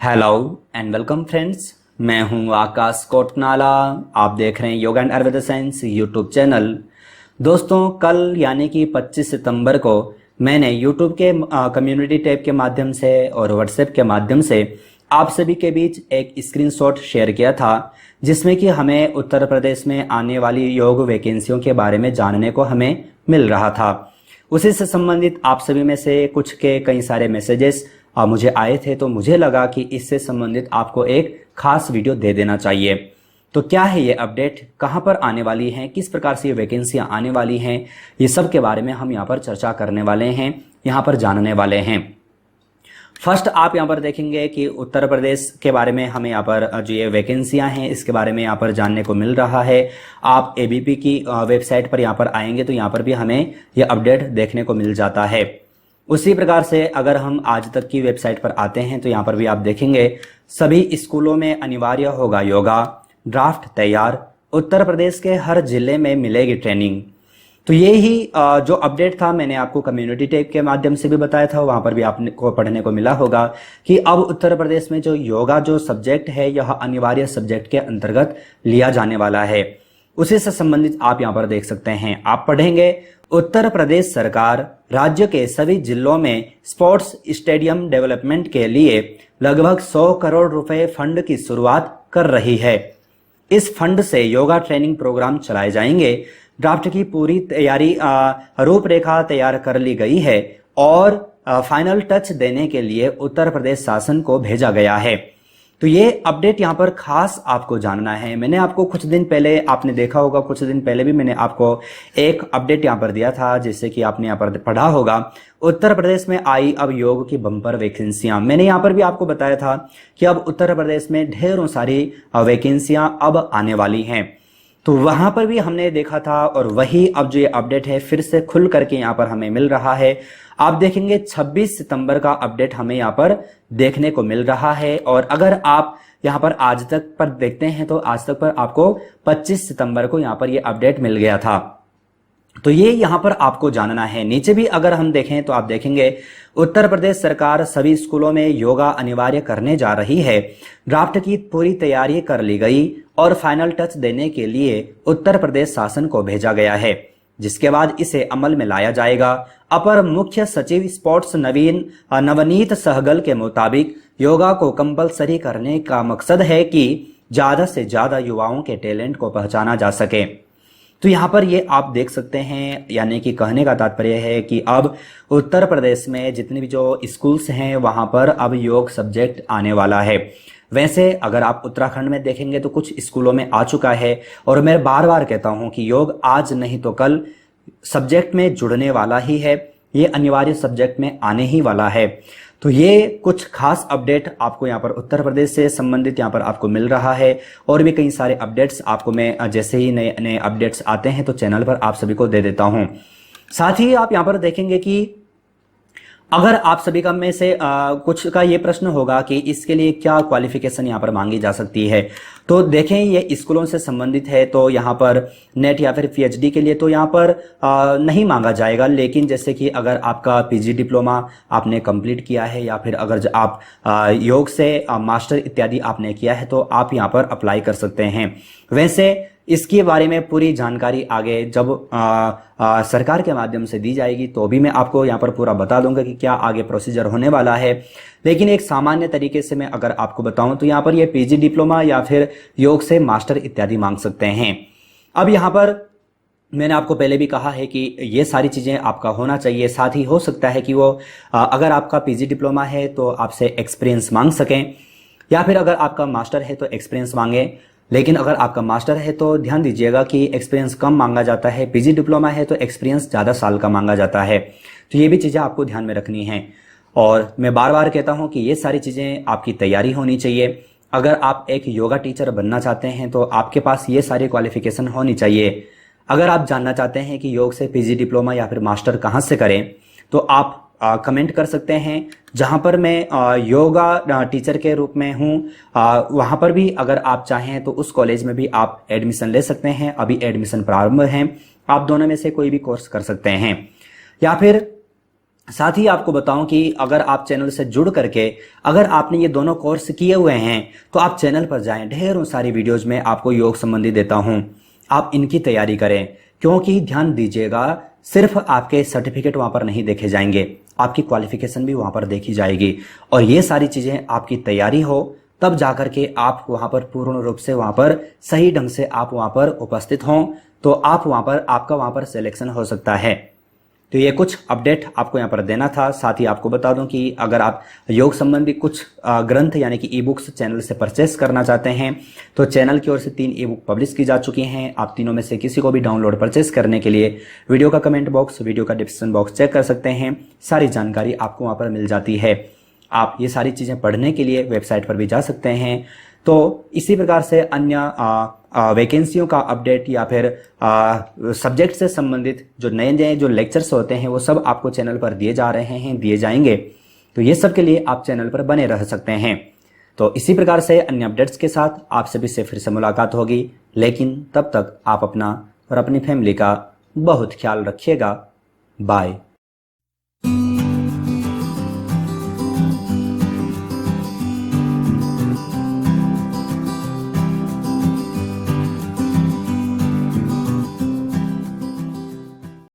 Hello and welcome friends. मैं हूं आकाश कोटनाला। आप देख रहे हैं yoga and Ayurveda science YouTube channel. दोस्तों, कल यानी कि 25 सितंबर को मैंने यूट्यूब के कम्युनिटी टैब के माध्यम से और व्हाट्सएप के माध्यम से आप सभी के बीच एक स्क्रीनशॉट शेयर किया था, जिसमें कि हमें उत्तर प्रदेश में आने वाली योग वैकेंसियों के बारे में जानने को हमें मिल रहा था। उसी से संबंधित आप सभी में से कुछ के कई सारे मैसेजेस मुझे आए थे, तो मुझे लगा कि इससे संबंधित आपको एक खास वीडियो दे देना चाहिए। तो क्या है ये अपडेट, कहां पर आने वाली हैं, किस प्रकार से ये वैकेंसियां आने वाली हैं, ये सब के बारे में हम यहाँ पर चर्चा करने वाले हैं, यहाँ पर जानने वाले हैं। फर्स्ट आप यहाँ पर देखेंगे कि उत्तर प्रदेश के बारे में हमें यहाँ पर जो ये वैकेंसियां हैं इसके बारे में यहाँ पर जानने को मिल रहा है। आप एबीपी की वेबसाइट पर यहाँ पर आएंगे तो यहाँ पर भी हमें ये अपडेट देखने को मिल जाता है। उसी प्रकार से अगर हम आज तक की वेबसाइट पर आते हैं तो यहाँ पर भी आप देखेंगे सभी स्कूलों में अनिवार्य होगा योगा, ड्राफ्ट तैयार, उत्तर प्रदेश के हर जिले में मिलेगी ट्रेनिंग। तो ये ही जो अपडेट था मैंने आपको कम्युनिटी टैब के माध्यम से भी बताया था, वहां पर भी आपको पढ़ने को मिला होगा कि अब उत्तर प्रदेश में जो योगा जो सब्जेक्ट है यह अनिवार्य सब्जेक्ट के अंतर्गत लिया जाने वाला है। उसी से संबंधित आप यहाँ पर देख सकते हैं, आप पढ़ेंगे उत्तर प्रदेश सरकार राज्य के सभी जिलों में स्पोर्ट्स स्टेडियम डेवलपमेंट के लिए लगभग 100 करोड़ रुपए फंड की शुरुआत कर रही है। इस फंड से योगा ट्रेनिंग प्रोग्राम चलाए जाएंगे। ड्राफ्ट की पूरी तैयारी रूपरेखा तैयार कर ली गई है और फाइनल टच देने के लिए उत्तर प्रदेश शासन को भेजा गया है। तो ये अपडेट यहाँ पर खास आपको जानना है। मैंने आपको कुछ दिन पहले, आपने देखा होगा कुछ दिन पहले भी मैंने आपको एक अपडेट यहाँ पर दिया था, जिससे कि आपने यहाँ पर पढ़ा होगा उत्तर प्रदेश में आई अब योग की बम्पर वैकेंसियां। मैंने यहाँ पर भी आपको बताया था कि अब उत्तर प्रदेश में ढेरों सारी वैकेंसियां अब आने वाली हैं। तो वहां पर भी हमने देखा था और वही अब जो ये अपडेट है फिर से खुल करके यहाँ पर हमें मिल रहा है। आप देखेंगे 26 सितंबर का अपडेट हमें यहाँ पर देखने को मिल रहा है। और अगर आप यहाँ पर आज तक पर देखते हैं तो आज तक पर आपको 25 सितंबर को यहाँ पर ये अपडेट मिल गया था। तो ये यहाँ पर आपको जानना है। नीचे भी अगर हम देखें तो आप देखेंगे उत्तर प्रदेश सरकार सभी स्कूलों में योगा अनिवार्य करने जा रही है। ड्राफ्ट की पूरी तैयारी कर ली गई और फाइनल टच देने के लिए उत्तर प्रदेश शासन को भेजा गया है, जिसके बाद इसे अमल में लाया जाएगा। अपर मुख्य सचिव स्पोर्ट्स नवनीत सहगल के मुताबिक योगा को कंपलसरी करने का मकसद है कि ज्यादा से ज्यादा युवाओं के टैलेंट को पहचाना जा सके। तो यहाँ पर ये आप देख सकते हैं, यानी कि कहने का तात्पर्य है कि अब उत्तर प्रदेश में जितने भी जो स्कूल्स हैं वहां पर अब योग सब्जेक्ट आने वाला है। वैसे अगर आप उत्तराखंड में देखेंगे तो कुछ स्कूलों में आ चुका है, और मैं बार बार कहता हूं कि योग आज नहीं तो कल सब्जेक्ट में जुड़ने वाला ही है, ये अनिवार्य सब्जेक्ट में आने ही वाला है। तो ये कुछ खास अपडेट आपको यहाँ पर उत्तर प्रदेश से संबंधित यहाँ पर आपको मिल रहा है। और भी कई सारे अपडेट्स आपको मैं जैसे ही नए नए अपडेट्स आते हैं तो चैनल पर आप सभी को दे देता हूं। साथ ही आप यहाँ पर देखेंगे कि अगर आप सभी का में से कुछ का ये प्रश्न होगा कि इसके लिए क्या क्वालिफिकेशन यहाँ पर मांगी जा सकती है, तो देखें ये स्कूलों से संबंधित है। तो यहाँ पर नेट या फिर पीएचडी के लिए तो यहाँ पर नहीं मांगा जाएगा, लेकिन जैसे कि अगर आपका पीजी डिप्लोमा आपने कंप्लीट किया है या फिर अगर आप योग से मास्टर इत्यादि आपने किया है तो आप यहाँ पर अप्लाई कर सकते हैं। वैसे इसके बारे में पूरी जानकारी आगे जब सरकार के माध्यम से दी जाएगी तो भी मैं आपको यहाँ पर पूरा बता दूंगा कि क्या आगे प्रोसीजर होने वाला है। लेकिन एक सामान्य तरीके से मैं अगर आपको बताऊं तो यहाँ पर ये पीजी डिप्लोमा या फिर योग से मास्टर इत्यादि मांग सकते हैं। अब यहाँ पर मैंने आपको पहले भी कहा है कि ये सारी चीजें आपका होना चाहिए। साथ ही हो सकता है कि वो अगर आपका पीजी डिप्लोमा है तो आपसे एक्सपीरियंस मांग सकें, या फिर अगर आपका मास्टर है तो एक्सपीरियंस मांगे। लेकिन अगर आपका मास्टर है तो ध्यान दीजिएगा कि एक्सपीरियंस कम मांगा जाता है, पीजी डिप्लोमा है तो एक्सपीरियंस ज्यादा साल का मांगा जाता है। तो ये भी चीजें आपको ध्यान में रखनी है। और मैं बार बार कहता हूं कि ये सारी चीजें आपकी तैयारी होनी चाहिए। अगर आप एक योगा टीचर बनना चाहते हैं तो आपके पास ये सारी क्वालिफिकेशन होनी चाहिए। अगर आप जानना चाहते हैं कि योग से पीजी डिप्लोमा या फिर मास्टर कहाँ से करें तो आप कमेंट कर सकते हैं। जहां पर मैं योगा टीचर के रूप में हूं वहां पर भी अगर आप चाहें तो उस कॉलेज में भी आप एडमिशन ले सकते हैं। अभी एडमिशन प्रारंभ है, आप दोनों में से कोई भी कोर्स कर सकते हैं। या फिर साथ ही आपको बताऊं कि अगर आप चैनल से जुड़ करके अगर आपने ये दोनों कोर्स किए हुए हैं तो आप चैनल पर जाएं, ढेरों सारी वीडियोज में आपको योग संबंधी देता हूं, आप इनकी तैयारी करें। क्योंकि ध्यान दीजिएगा, सिर्फ आपके सर्टिफिकेट वहां पर नहीं देखे जाएंगे, आपकी क्वालिफिकेशन भी वहां पर देखी जाएगी। और ये सारी चीजें आपकी तैयारी हो तब जाकर के आप वहां पर पूर्ण रूप से वहां पर सही ढंग से आप वहां पर उपस्थित हों, तो आप वहां पर आपका वहां पर सिलेक्शन हो सकता है। तो ये कुछ अपडेट आपको यहाँ पर देना था। साथ ही आपको बता दूं कि अगर आप योग संबंधी कुछ ग्रंथ यानी कि ई बुक्स चैनल से परचेस करना चाहते हैं तो चैनल की ओर से 3 ई बुक पब्लिश की जा चुकी हैं। आप तीनों में से किसी को भी डाउनलोड परचेस करने के लिए वीडियो का कमेंट बॉक्स, वीडियो का डिस्क्रिप्शन बॉक्स चेक कर सकते हैं, सारी जानकारी आपको वहाँ पर मिल जाती है। आप ये सारी चीज़ें पढ़ने के लिए वेबसाइट पर भी जा सकते हैं। तो इसी प्रकार से अन्य वैकेंसियों का अपडेट या फिर सब्जेक्ट से संबंधित जो नए नए जो लेक्चर्स होते हैं वो सब आपको चैनल पर दिए जा रहे हैं, दिए जाएंगे। तो ये सब के लिए आप चैनल पर बने रह सकते हैं। तो इसी प्रकार से अन्य अपडेट्स के साथ आप सभी से फिर से मुलाकात होगी, लेकिन तब तक आप अपना और अपनी फैमिली का बहुत ख्याल रखिएगा। बाय।